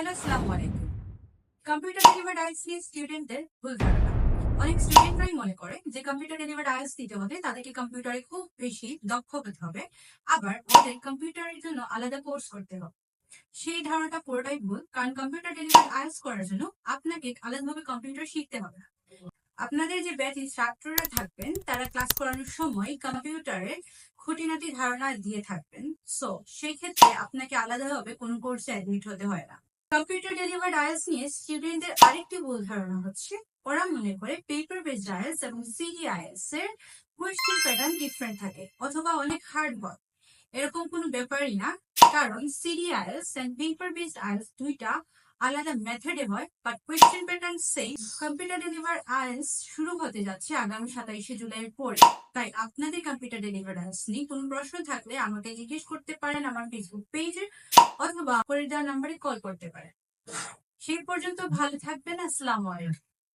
Hello, আসসালামু আলাইকুম। Computer delivered IELTS নিয়ে স্টুডেন্টদের ভুল ধারণা। অনেক স্টুডেন্টরাই মনে করে যে কম্পিউটার ডেলিভার্ড আইএলটিএস দিতে হলে তাদেরকে কম্পিউটারে খুব বেশি দক্ষ হতে হবে, আবার ওদের কম্পিউটারের জন্য আলাদা কোর্স করতে হবে। সেই ধারণাটা পুরোটাই ভুল, কারণ কম্পিউটার ডেলিভার্ড আইএলটিএস করার জন্য আপনাকে আলাদাভাবে কম্পিউটার শিখতে হবে। আপনাদের যে ব্যাচে ছাত্ররা থাকবেন তারা ক্লাস করানোর সময় কম্পিউটারের খুঁটিনাটি ধারণা দিয়ে থাকবেন। সো সেই ক্ষেত্রে আপনাকে আলাদাভাবে কোনো কোর্সে অ্যাডমিট হতে হয় না। কম্পিউটার ডেলিভার্ড আইএলটিএস নিয়ে স্টুডেন্টদের আরেকটি ভুল ধারণা হচ্ছে, ওরা মনে করে পেপার বেসড আইএলটিএস এবং সিডিআইএলটিএস এর কোয়েশ্চেন প্যাটার্ন ডিফারেন্ট থাকে অথবা অনেক হার্ড হয়। এরকম কোনো ব্যাপারই না, কারণ সিডিআইএলটিএস এন্ড পেপার বেসড আইএলটিএস দুইটা আলাদা মেথডে হয়, but question pattern same. Computer deliver IELTS শুরু হতে যাচ্ছে আগামী 27শে জুলাইয়ের পরে। তাই আপনাদের কম্পিউটার ডেলিভার আইএলটিএস নিয়ে কোনো প্রশ্ন থাকলে আমাকে জিজ্ঞেস করতে পারেন আমার ফেসবুক পেজে, অথবা পরে দেওয়া নাম্বারে কল করতে পারেন। সেই পর্যন্ত ভালো থাকবেন। আসসালামু আলাইকুম।